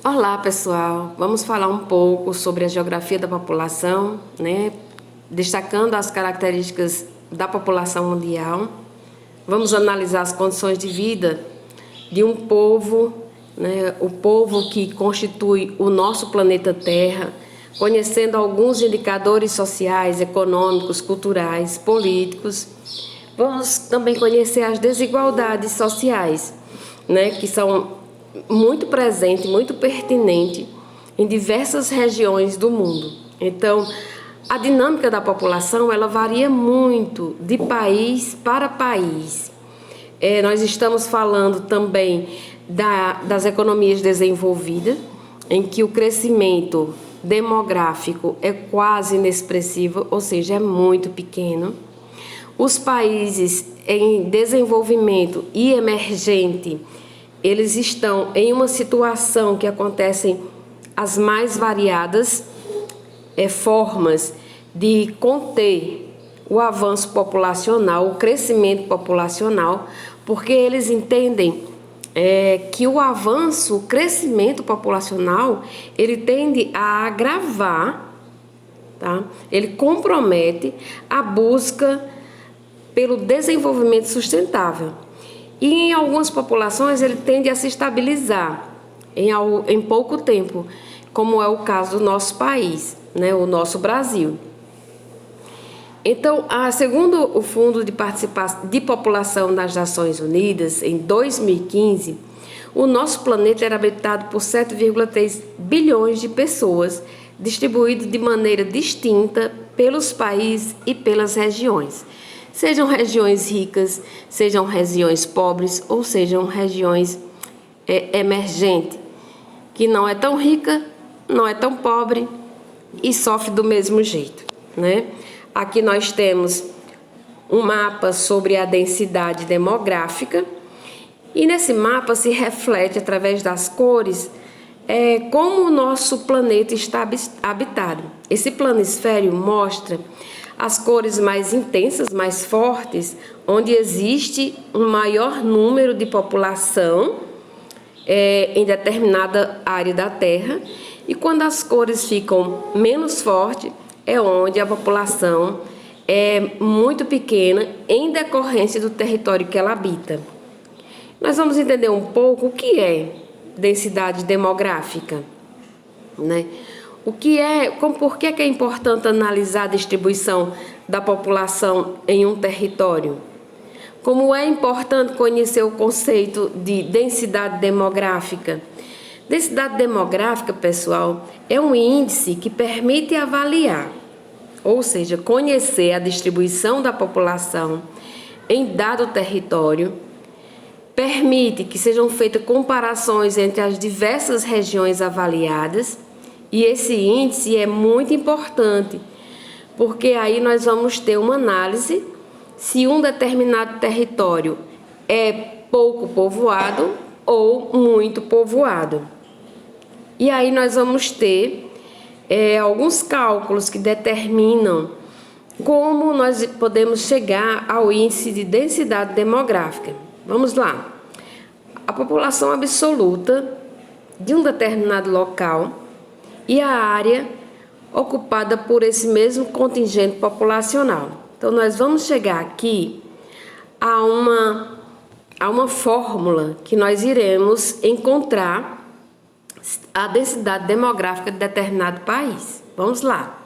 Olá, pessoal. Vamos falar um pouco sobre a geografia da população, né? Destacando as características da população mundial. Vamos analisar as condições de vida de um povo, né? O povo que constitui o nosso planeta Terra, conhecendo alguns indicadores sociais, econômicos, culturais, políticos. Vamos também conhecer as desigualdades sociais, né? Que são muito presente, muito pertinente em diversas regiões do mundo. Então, a dinâmica da população, ela varia muito de país para país. Nós estamos falando também das economias desenvolvidas, em que o crescimento demográfico é quase inexpressivo, ou seja, é muito pequeno. Os países em desenvolvimento e emergente, eles estão em uma situação que acontecem as mais variadas formas de conter o avanço populacional, o crescimento populacional, porque eles entendem que o avanço, o crescimento populacional, ele tende a agravar, tá? Ele compromete a busca pelo desenvolvimento sustentável. E em algumas populações ele tende a se estabilizar em pouco tempo, como é o caso do nosso país, né, o nosso Brasil. Então, segundo o Fundo de Participação de População das Nações Unidas, em 2015, o nosso planeta era habitado por 7,3 bilhões de pessoas, distribuído de maneira distinta pelos países e pelas regiões. Sejam regiões ricas, sejam regiões pobres ou sejam regiões emergentes, que não é tão rica, não é tão pobre e sofre do mesmo jeito, né? Aqui nós temos um mapa sobre a densidade demográfica e nesse mapa se reflete através das cores como o nosso planeta está habitado. Esse planisfério mostra as cores mais intensas, mais fortes, onde existe um maior número de população em determinada área da Terra, e quando as cores ficam menos fortes, é onde a população é muito pequena em decorrência do território que ela habita. Nós vamos entender um pouco o que é densidade demográfica, né? Por que é importante analisar a distribuição da população em um território? Como é importante conhecer o conceito de densidade demográfica? Densidade demográfica, pessoal, é um índice que permite avaliar, ou seja, conhecer a distribuição da população em dado território, permite que sejam feitas comparações entre as diversas regiões avaliadas. E esse índice é muito importante, porque aí nós vamos ter uma análise se um determinado território é pouco povoado ou muito povoado. E aí nós vamos ter alguns cálculos que determinam como nós podemos chegar ao índice de densidade demográfica. Vamos lá. A população absoluta de um determinado local e a área ocupada por esse mesmo contingente populacional. Então, nós vamos chegar aqui a uma fórmula que nós iremos encontrar a densidade demográfica de determinado país. Vamos lá.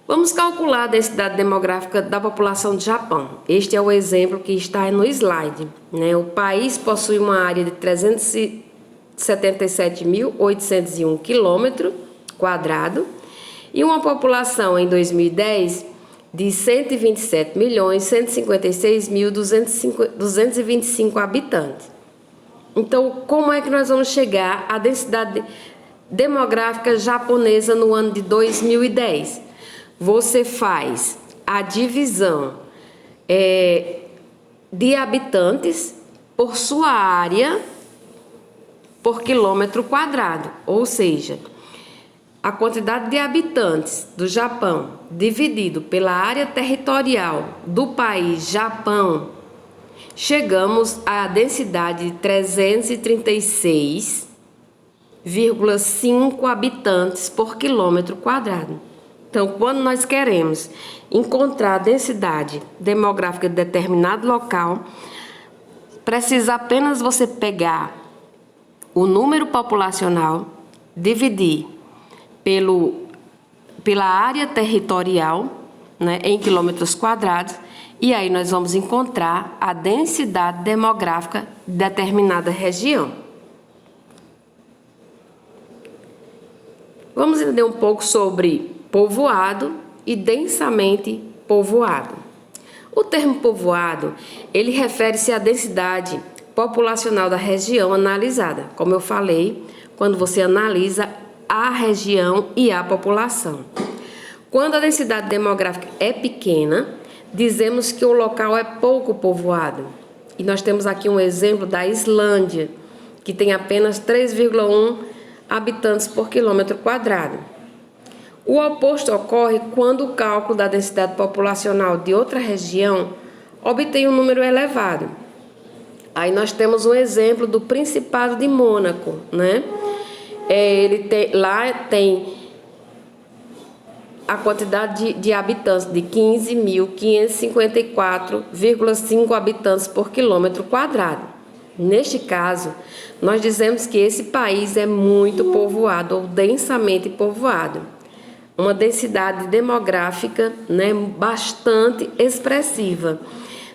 Vamos calcular a densidade demográfica da população do Japão. Este é o exemplo que está no slide, né? O país possui uma área de 377.801 km² e uma população em 2010 de 127.156.225 habitantes. Então, como é que nós vamos chegar à densidade demográfica japonesa no ano de 2010? Você faz a divisão de habitantes por sua área por quilômetro quadrado, ou seja, a quantidade de habitantes do Japão dividido pela área territorial do país Japão, chegamos à densidade de 336 3,5 habitantes por quilômetro quadrado. Então, quando nós queremos encontrar a densidade demográfica de determinado local, precisa apenas você pegar o número populacional, dividir pela área territorial, né, em quilômetros quadrados, e aí nós vamos encontrar a densidade demográfica de determinada região. Vamos entender um pouco sobre povoado e densamente povoado. O termo povoado, ele refere-se à densidade populacional da região analisada, como eu falei, quando você analisa a região e a população. Quando a densidade demográfica é pequena, dizemos que o local é pouco povoado. E nós temos aqui um exemplo da Islândia, que tem apenas 3,1 habitantes por quilômetro quadrado. O oposto ocorre quando o cálculo da densidade populacional de outra região obtém um número elevado. Aí nós temos um exemplo do Principado de Mônaco, né? Lá tem a quantidade de habitantes de 15.554,5 habitantes por quilômetro quadrado. Neste caso, nós dizemos que esse país é muito povoado ou densamente povoado. Uma densidade demográfica, né, bastante expressiva.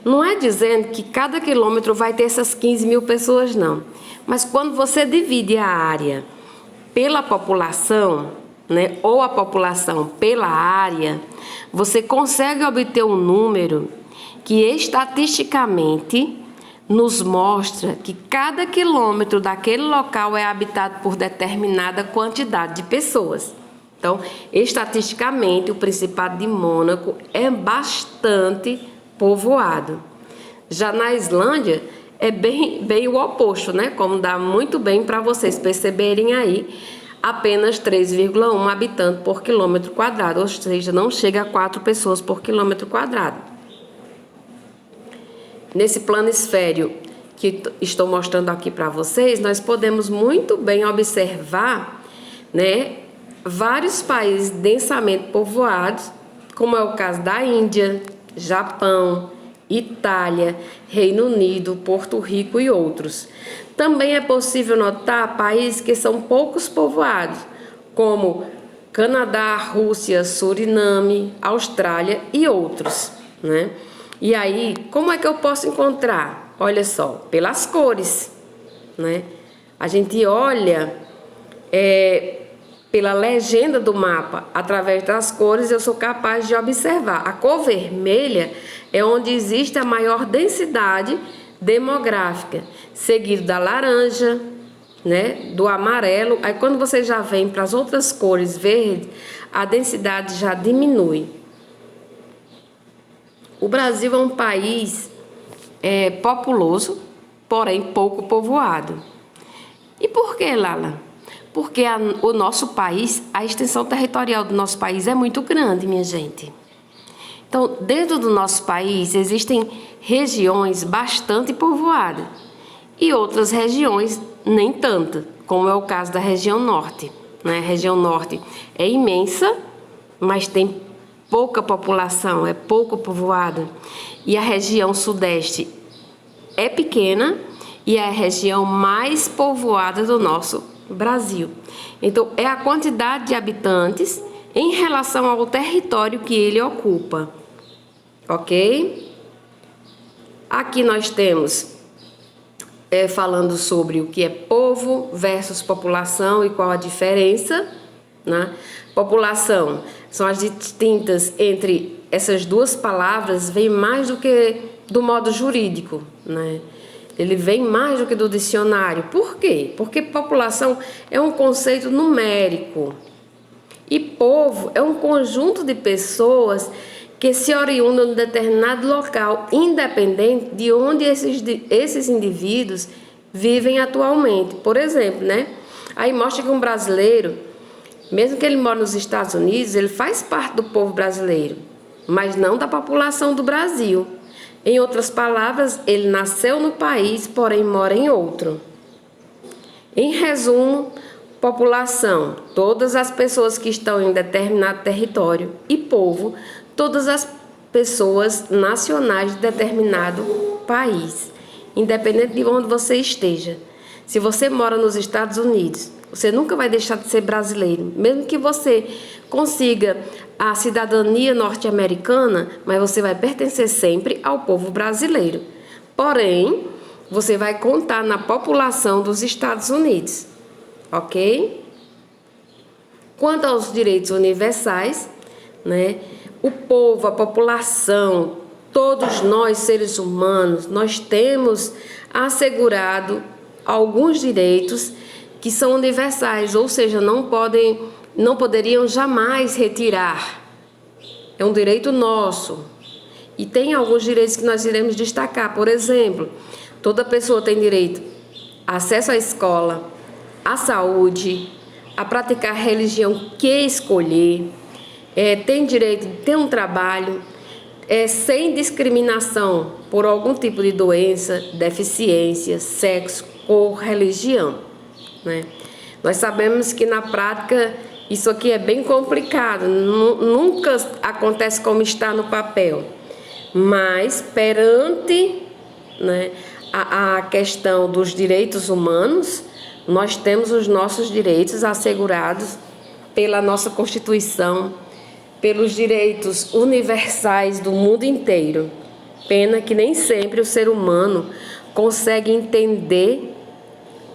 Não é dizendo que cada quilômetro vai ter essas 15 mil pessoas, não. Mas quando você divide a área pela população, né, ou a população pela área, você consegue obter um número que estatisticamente nos mostra que cada quilômetro daquele local é habitado por determinada quantidade de pessoas. Então, estatisticamente, o Principado de Mônaco é bastante povoado. Já na Islândia, é bem o oposto, né? Como dá muito bem para vocês perceberem aí, apenas 3,1 habitantes por quilômetro quadrado, ou seja, não chega a 4 pessoas por quilômetro quadrado. Nesse planisfério que estou mostrando aqui para vocês, nós podemos muito bem observar, né, vários países densamente povoados, como é o caso da Índia, Japão, Itália, Reino Unido, Porto Rico e outros. Também é possível notar países que são poucos povoados, como Canadá, Rússia, Suriname, Austrália e outros, né? E aí, como é que eu posso encontrar? Olha só, pelas cores, né? A gente olha pela legenda do mapa, através das cores eu sou capaz de observar. A cor vermelha é onde existe a maior densidade demográfica, seguido da laranja, né, do amarelo. Aí quando você já vem para as outras cores verde, a densidade já diminui. O Brasil é um país populoso, porém pouco povoado. E por que, Lala? Porque o nosso país, a extensão territorial do nosso país é muito grande, minha gente. Então, dentro do nosso país, existem regiões bastante povoadas e outras regiões nem tanto, como é o caso da região norte, né? A região norte é imensa, mas tem pouca população, é pouco povoada. E a região sudeste é pequena e é a região mais povoada do nosso Brasil. Então, é a quantidade de habitantes em relação ao território que ele ocupa. Ok? Aqui nós temos falando sobre o que é povo versus população e qual a diferença, né? População são as distintas entre essas duas palavras, vem mais do que do modo jurídico, né? Ele vem mais do que do dicionário. Por quê? Porque população é um conceito numérico e povo é um conjunto de pessoas que se oriundam de um determinado local, independente de onde esses indivíduos vivem atualmente. Por exemplo, né? Aí mostra que um brasileiro, mesmo que ele mora nos Estados Unidos, ele faz parte do povo brasileiro, mas não da população do Brasil. Em outras palavras, ele nasceu no país, porém mora em outro. Em resumo, População, todas as pessoas que estão em determinado território. E povo, todas as pessoas nacionais de determinado país, independente de onde você esteja. Se você mora nos Estados Unidos, você nunca vai deixar de ser brasileiro, mesmo que você consiga a cidadania norte-americana, mas você vai pertencer sempre ao povo brasileiro. Porém, você vai contar na população dos Estados Unidos, ok? Quanto aos direitos universais, né? O povo, a população, todos nós seres humanos, nós temos assegurado alguns direitos que são universais, ou seja, não poderiam jamais retirar. É um direito nosso. E tem alguns direitos que nós iremos destacar. Por exemplo, toda pessoa tem direito a acesso à escola, à saúde, a praticar a religião que escolher, tem direito de ter um trabalho, sem discriminação por algum tipo de doença, deficiência, sexo ou religião, né? Nós sabemos que na prática isso aqui é bem complicado, nunca acontece como está no papel, mas perante, né, a questão dos direitos humanos, nós temos os nossos direitos assegurados pela nossa Constituição, pelos direitos universais do mundo inteiro. Pena que nem sempre o ser humano consegue entender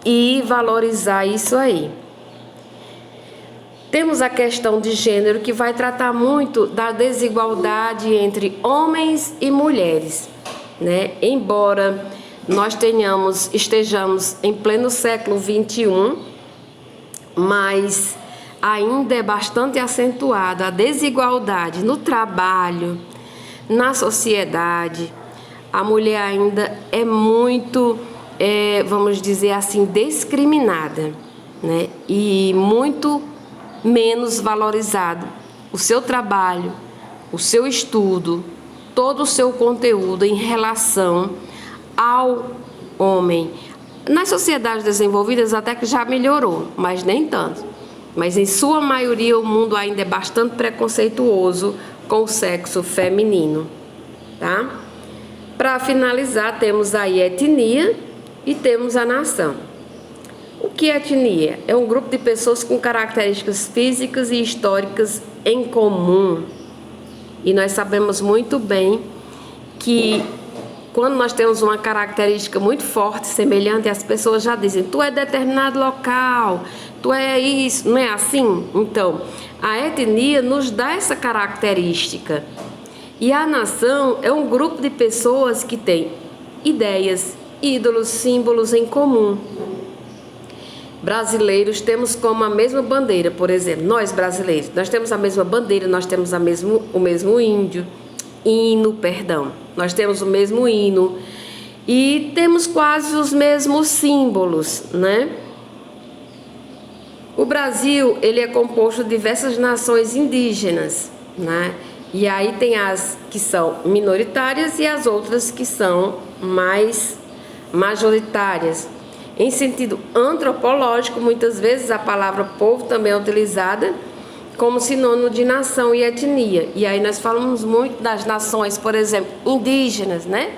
e valorizar isso aí. Temos a questão de gênero, que vai tratar muito da desigualdade entre homens e mulheres, né? Embora nós estejamos em pleno século XXI, mas ainda é bastante acentuada a desigualdade no trabalho, na sociedade. A mulher ainda é muito, vamos dizer assim, discriminada, né? E muito menos valorizado o seu trabalho, o seu estudo, todo o seu conteúdo em relação ao homem. Nas sociedades desenvolvidas até que já melhorou, mas nem tanto. Mas em sua maioria o mundo ainda é bastante preconceituoso com o sexo feminino, tá? Para finalizar, temos aí a etnia e temos a nação. O que é etnia? É um grupo de pessoas com características físicas e históricas em comum. E nós sabemos muito bem que quando nós temos uma característica muito forte, semelhante, as pessoas já dizem: tu é determinado local, tu é isso, não é assim? Então, a etnia nos dá essa característica. E a nação é um grupo de pessoas que tem ideias, ídolos, símbolos em comum. Brasileiros temos como a mesma bandeira, por exemplo, nós brasileiros, nós temos a mesma bandeira, nós temos o mesmo nós temos o mesmo hino e temos quase os mesmos símbolos, né? O Brasil, ele é composto de diversas nações indígenas, né? E aí tem as que são minoritárias e as outras que são mais majoritárias. Em sentido antropológico, muitas vezes a palavra povo também é utilizada como sinônimo de nação e etnia. E aí nós falamos muito das nações, por exemplo, indígenas, né?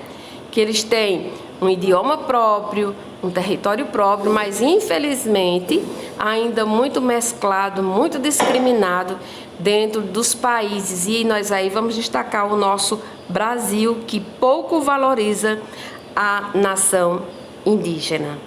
Que eles têm um idioma próprio, um território próprio, mas infelizmente ainda muito mesclado, muito discriminado dentro dos países. E nós aí vamos destacar o nosso Brasil, que pouco valoriza a nação indígena.